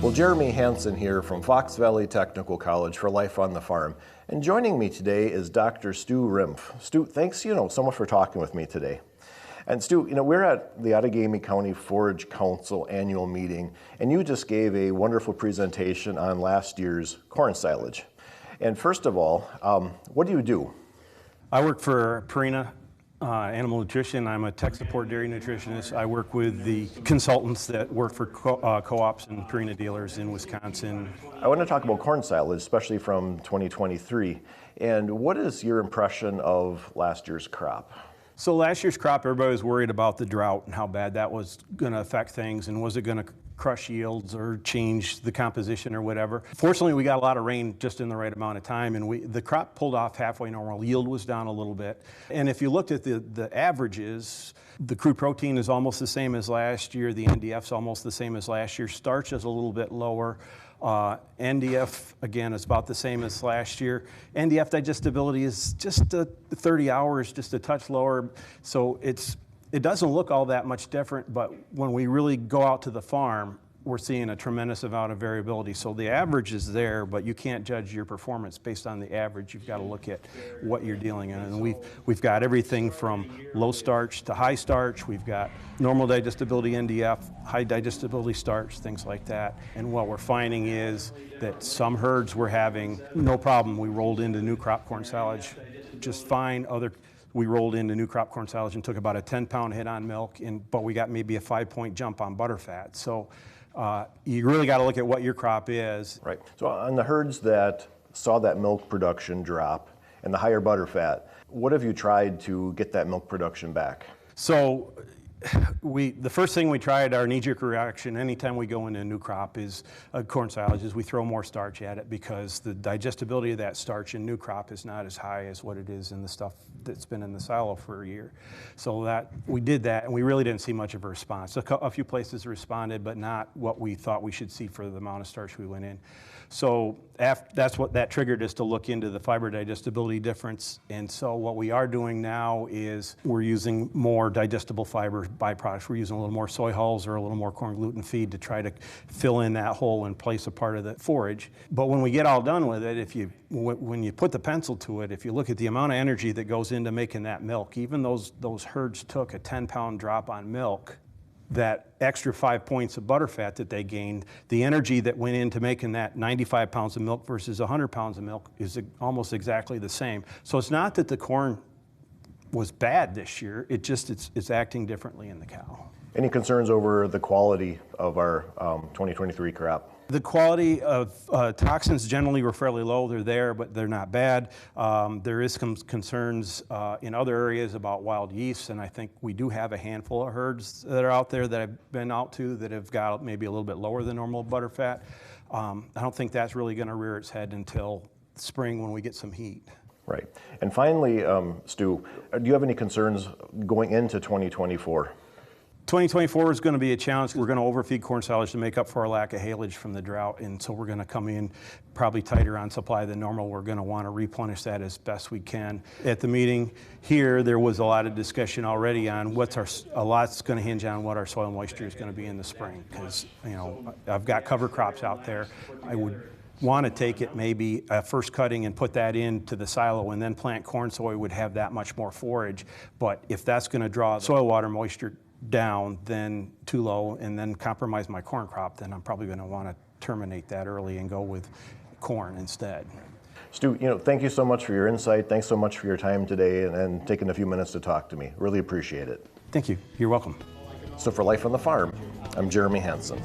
Well, Jeremy Hansen here from Fox Valley Technical College for Life on the Farm. And joining me today is Dr. Stu Rimpf. Stu, thanks so much for talking with me today. And Stu, we're at the Outagamie County Forage Council annual meeting, and you just gave a wonderful presentation on last year's corn silage. And first of all, what do you do? I work for Purina Animal Nutrition. I'm a tech support dairy nutritionist. I work with the consultants that work for co-ops and Purina dealers in Wisconsin. I want to talk about corn silage, especially from 2023. And what is your impression of last year's crop? So last year's crop, everybody was worried about the drought and how bad that was going to affect things, and was it going to crush yields or change the composition or whatever. Fortunately, we got a lot of rain just in the right amount of time, and the crop pulled off halfway normal. Yield was down a little bit. And if you looked at the averages, the crude protein is almost the same as last year. The NDF's almost the same as last year. Starch is a little bit lower. NDF, again, is about the same as last year. NDF digestibility is just 30 hours, just a touch lower. So it doesn't look all that much different, but when we really go out to the farm, we're seeing a tremendous amount of variability. So the average is there, but you can't judge your performance based on the average. You've got to look at what you're dealing in. And we've got everything from low starch to high starch. We've got normal digestibility NDF, high digestibility starch, things like that. And what we're finding is that some herds we're having no problem. We rolled into new crop corn silage just fine. We rolled into new crop corn silage and took about a 10-pound hit on milk, but we got maybe a 5-point jump on butterfat. So you really got to look at what your crop is. Right. So on the herds that saw that milk production drop and the higher butterfat, what have you tried to get that milk production back? So the first thing we tried, our knee-jerk reaction anytime we go into a new crop is corn silage, is we throw more starch at it, because the digestibility of that starch in new crop is not as high as what it is in the stuff that's been in the silo for a year. So we did that, and we really didn't see much of a response. A few places responded, but not what we thought we should see for the amount of starch we went in. So that's what that triggered us to look into the fiber digestibility difference. And so what we are doing now is we're using more digestible fiber byproducts. We're using a little more soy hulls or a little more corn gluten feed to try to fill in that hole and place a part of the forage. But when we get all done with it, when you put the pencil to it, if you look at the amount of energy that goes into making that milk, even those herds took a 10-pound drop on milk, that extra 5 points of butterfat that they gained, the energy that went into making that 95 pounds of milk versus 100 pounds of milk is almost exactly the same. So it's not that the corn was bad this year, it's acting differently in the cow. Any concerns over the quality of our 2023 crop? The quality of toxins generally were fairly low. They're there, but they're not bad. There is some concerns in other areas about wild yeast, and I think we do have a handful of herds that are out there that I've been out to that have got maybe a little bit lower than normal butterfat. I don't think that's really going to rear its head until spring when we get some heat. Right. And finally, Stu, do you have any concerns going into 2024? 2024 is going to be a challenge. We're going to overfeed corn silage to make up for our lack of haylage from the drought, and so we're going to come in probably tighter on supply than normal. We're going to want to replenish that as best we can. At the meeting here, there was a lot of discussion already on a lot's going to hinge on what our soil moisture is going to be in the spring, because I've got cover crops out there. I would want to take it maybe first cutting and put that into the silo and then plant corn so we would have that much more forage. But if that's going to draw soil water moisture down, then too low, and then compromise my corn crop, then I'm probably going to want to terminate that early and go with corn instead. Stu, thank you so much for your insight. Thanks so much for your time today and taking a few minutes to talk to me. Really appreciate it. Thank you. You're welcome. So for Life on the Farm, I'm Jeremy Hansen.